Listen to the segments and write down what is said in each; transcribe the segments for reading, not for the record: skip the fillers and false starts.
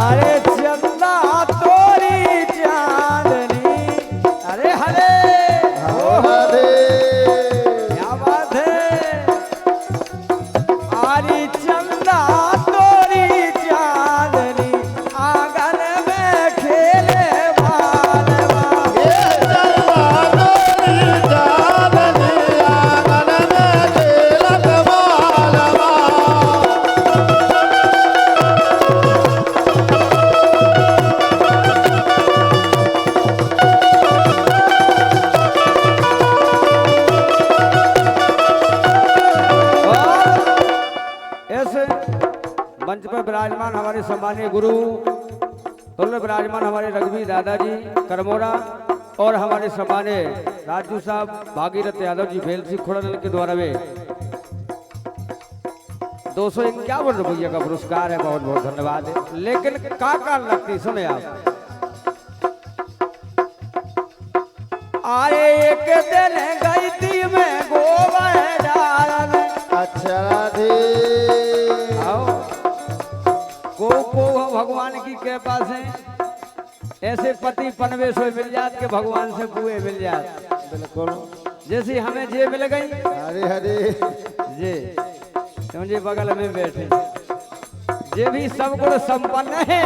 अरे चंदा तोरी चांदनी, अरे हरे ओ हरे क्या बात है। अरे चंदा तोरी चांदनी आंगन में खेले बालवा। ये चंदा तोरी चांदनी आंगन में खेलत बालवा। ऐसे मंच पर विराजमान हमारे सम्मानीय गुरु तुल्य विराजमान हमारे रघुवीर दादाजी करमोरा और हमारे सम्मानीय राजू साहब भागीरथ यादव जी भेलसी खुड़न के द्वारा में 251 रुपये का पुरस्कार है। बहुत बहुत धन्यवाद है। लेकिन का कारण लगती सुने आप। आए एक दिन गई थी मैं गोबर डालन। अच्छा राधे आओ को भगवान की कृपा से ऐसे पति पनवे से मिल जात के भगवान से बुए मिल जात। बिल्कुल जैसे हमें जे मिल गई हरे हरे जे समझे बगल में बैठे जे भी सब गुण संपन्न है।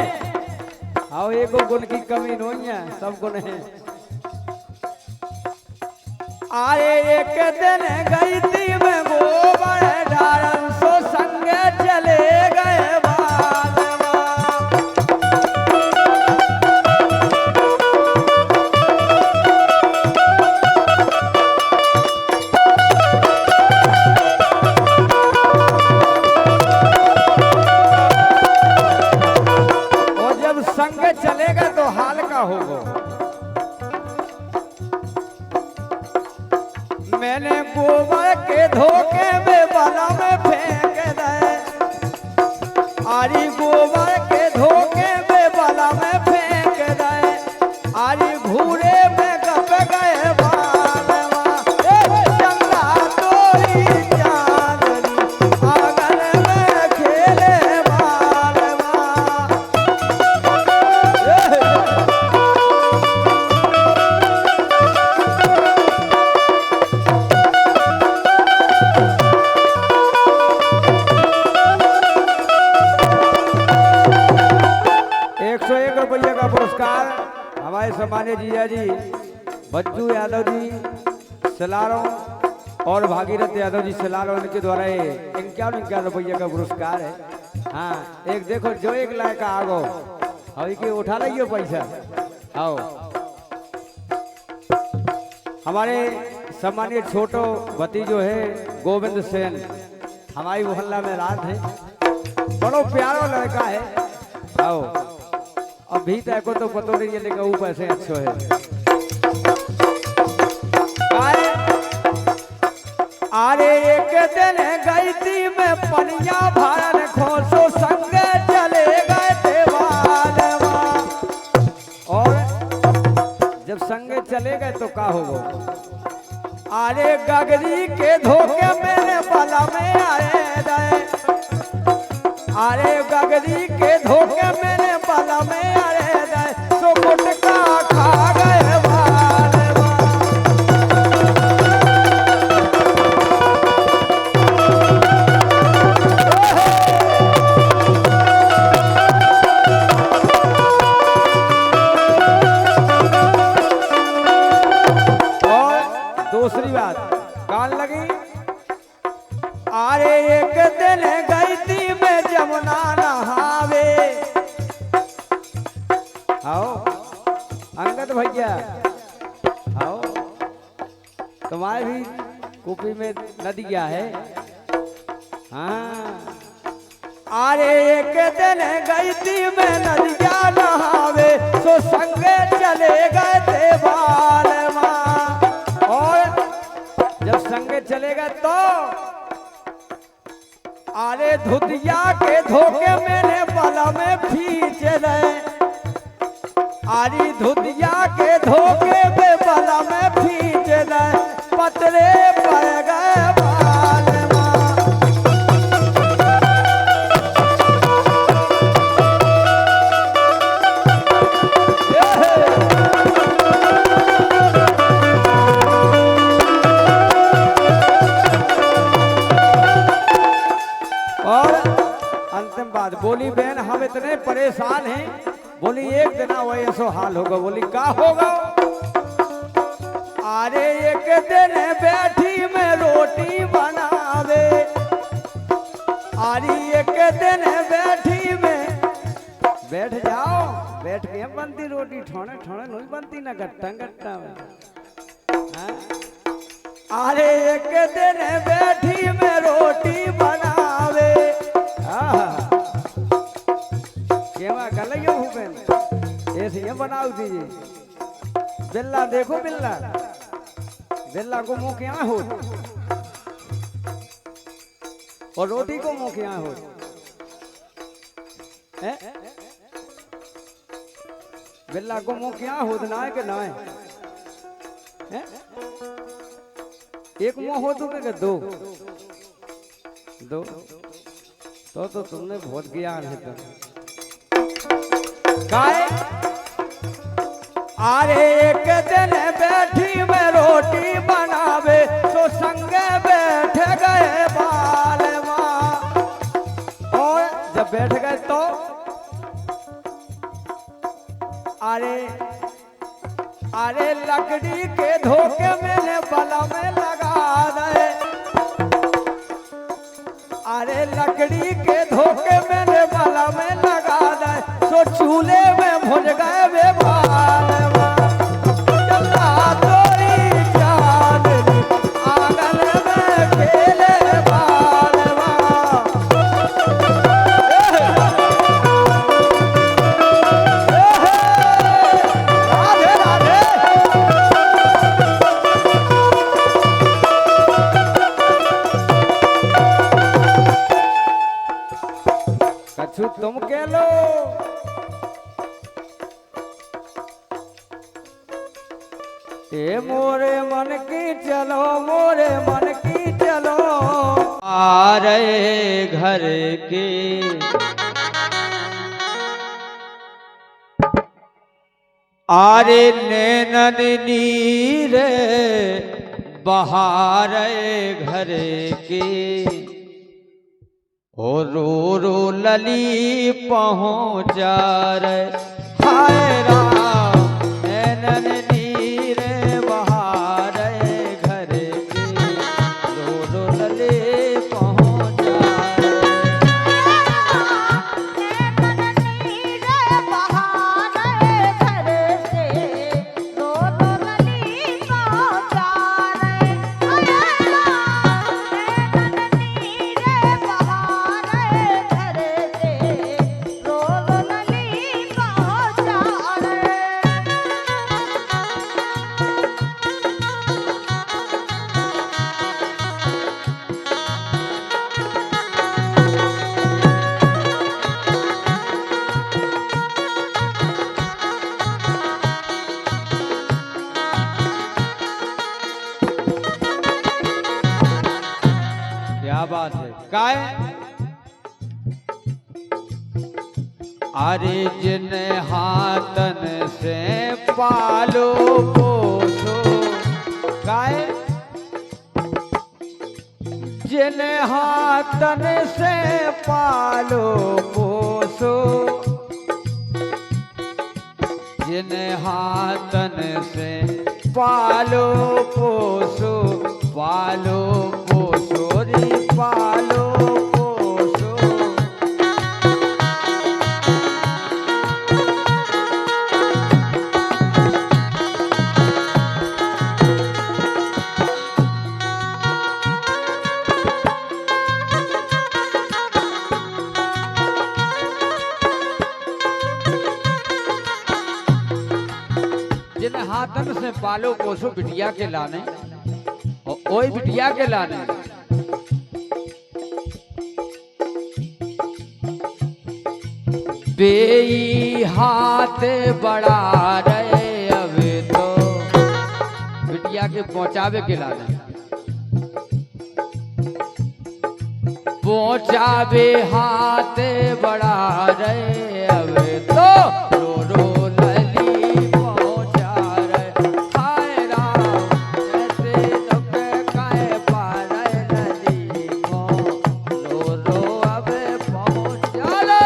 आओ एक गुण की कमी नहीं है, सब गुण है। आए एक दिन गई थी मैं गोबर डालन सो संगे चले गए बालवा। और जब संग चलेगा तो हाल का होगा। मैंने गोबर के धोखे में बला में फेंक दे। आरी गोबर के धोखे में बला में फेंक दे। आरी घूरे में गप गए बालवा। चंदा तोरी चांदनी आंगन में खेले बालवा। रुपये का पुरस्कार हमारे सम्मानित जीजा जी बच्चू यादव जी सलारों और भागीरथ यादव जी सलारों इनके द्वारा 51 रुपये का पुरस्कार है। हाँ एक देखो जो एक लाख का आगो अभी के उठा लियो पैसा। आओ हमारे सम्मानित छोटो भतीजो है गोविंद सेन हमारी मोहल्ला में रात है। बड़ो प्यारा लड़का है। आओ अभी तक को तो पता नहीं है लेकिन वो पैसे अच्छे है। अरे एक दिन गई थी मैं पनिया भारन खोसो संगे चले गए थे बालवा। और जब संगे चले गए तो का होगा। अरे गगरी के धोखे मेरे बला में आए गए। अरे गगरी के धोखे मेरे बला में आए गए सो गुटका खा गए बालवा। और दूसरी बात कान लगी। अरे एक दिन गई थी मैं जमुना नहावे। आओ अंगद भैया आओ तुम्हारे भी कूपी में नदिया है। हाँ अरे एक दिन गई थी मैं नदिया नहावे सो संगे चले गए थे बालवा। और जब संगे चले गए तो अरे धुतिया के धोखे मेरे बला में खींच रहे। आरी धुतिया के धोखे में बला में खींच रहे पतरे पड़ गए बालवा। परेशान है। बोली एक दिन वो ऐसो हाल होगा। बोली का होगा? अरे एक दिन बैठी में रोटी बनावे, अरे एक दिन बैठी में बैठ जाओ, बैठ के बनती रोटी, ठोने ठोने नहीं बनती ना गट्टा गट्टा में। हाँ? अरे एक दिन बैठी में रोटी बनावे, केवा गलैयो भूपेन ऐसे ये बनाओ दीजिए। बिल्ला देखो, बिल्ला बिल्ला को मुंह क्या हो और रोटी को मुंह क्या हो? बिल्ला को मुंह क्या हो ना है कि ना है? एक मुंह हो तो क्या दो? दो तो तुमने बहुत ज्ञान है। काय अरे एक दिन बैठी में रोटी बनावे तो संगे बैठ गए बालवा। और जब बैठ गए तो अरे लकड़ी के धोखे मैंने बला में लगा दे। अरे लकड़ी के धोखे मैंने बला में लगा दे तो चूल्हे में भुज गए वे बालवा। आंगन में खेले बालवा। राधे राधे। कछु तुम कह लो। ए मोरे मन की चलो, मोरे मन की चलो, आ रहे घर के आरे नैनन नीर बहारे घर के। ओ रो रो लली पहुँचा रे हाय राम। नैनन नीर बहारे घर के, रो रो लली पहुँचा रे। क्या बात है? काय अरे जिन हाथन से पालो पोसो। काय जिन हाथन से पालो पोसो, जिन हाथन से पालो पोसो, पालो पोसो रे पालो पोसो। जिन हाथन से पालो पोसो बिटिया के लाने, और ओई बिटिया के लाने। बेई हाथ बढ़ा रहे अब तो बिटिया के पहुंचावे के लाने। पहुंचावे हाथ बढ़ा रहे अब तो रो रो लली पहुंचा रहे हाय राम। ऐसे दुख काहे पा रहे लली को, रो रो अब पहुंचा ले।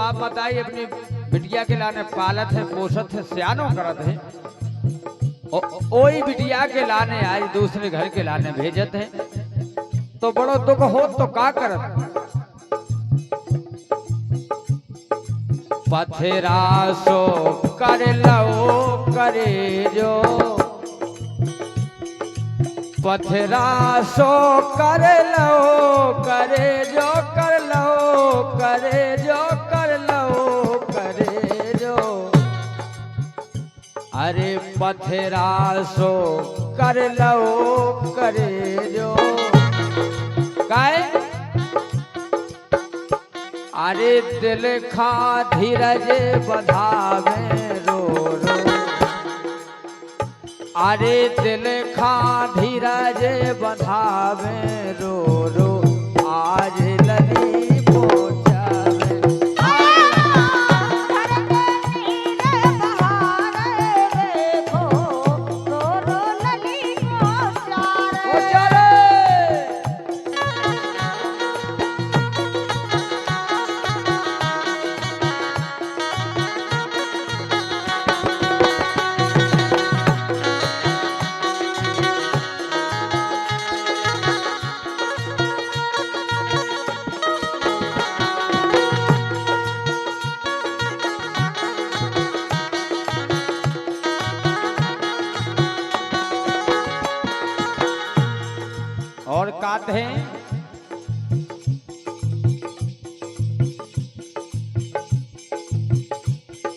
बाप बताई अपनी बिटिया के लाने पालत है, पोषत है, सियानो करत है। ओई बिटिया के लाने आज दूसरे घर के लाने भेजत है, तो बड़ो दुख हो तो का करत। पथरासो कर लो करे जो, पथरासो कर लो करे जो, कर लो करे जो, कर लो करे जो। अरे पथरासो कर लो करे जो काय। अरे दिल खा धीरज बधावे रो रो, अरे दिल खा धीरज बधावे रो रो, आज लली पहुंचावे। और काट है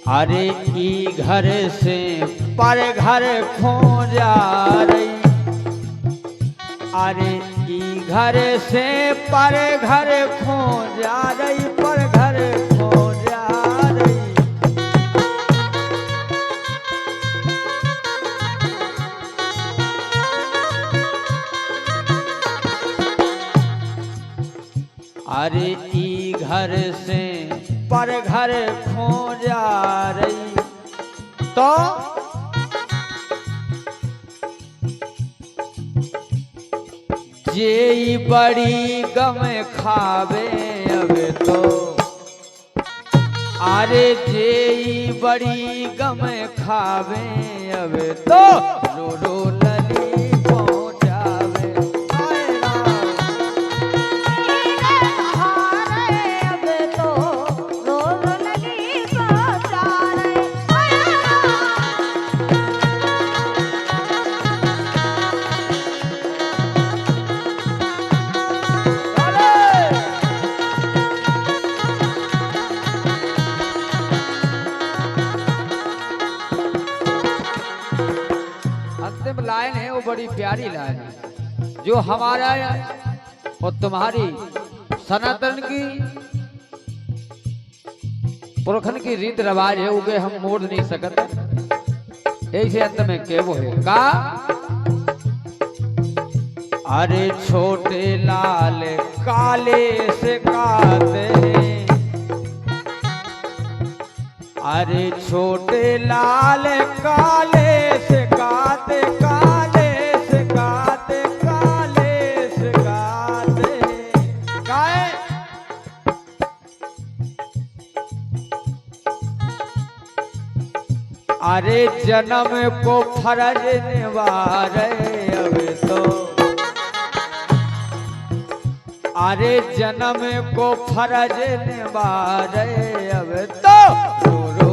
अरे ई घर से पर घर खो जा रही, अरे ई घर से पर घर खो जा रही, पर घर खो जा रही। अरे ई घर से पर घर खो जा रही, तो जे बड़ी गम खावे अब तो, अरे जे बड़ी गम खावे अब तो, रो रो लली पहुंचावे। अंतिम लाइन है वो बड़ी प्यारी लाइन है, जो हमारा और तुम्हारी सनातन की पुरखन की रीत रिवाज है, उगे हम मोड़ नहीं सकते। ऐसे अंत में के वो है का। अरे छोटे लाल काले से काते, अरे छोटे लाल काले से काते, काले से काते, काले से काते काए। अरे जन्म को फर्ज निवारे अब तो, अरे जन्म को फर्ज निवारे अब तो, रो रो